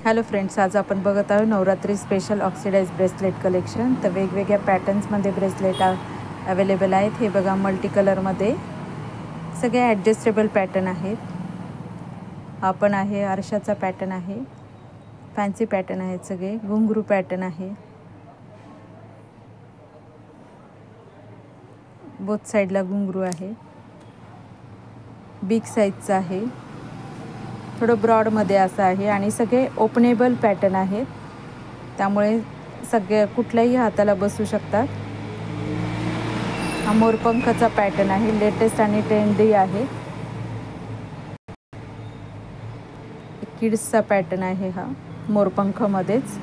Hello friends, आज आपण बघत आहोत Navratri special oxidise bracelet collection. तर वेगवेगळ्या पॅटर्न्समध्ये ब्रेसलेट अवेलेबल आहेत। हे बघा, मल्टी कलरमध्ये सगळे ॲडजस्टेबल पॅटर्न आहेत। हा पण आहे आरशाचा पॅटर्न आहे, फॅन्सी पॅटर्न आहेत, सगळे घुंगरू पॅटर्न आहे। बोथ साईडला घुंगरू आहे, बिग साईजचा आहे, थोडं ब्रॉडमध्ये असं आहे आणि सगळे ओपनेबल पॅटर्न आहेत, त्यामुळे सगळे कुठल्याही हाताला बसू शकतात। हा मोरपंखाचा पॅटर्न आहे, लेटेस्ट आणि ट्रेंडी आहे। किड्सचा पॅटर्न आहे हा मोरपंखामध्येच।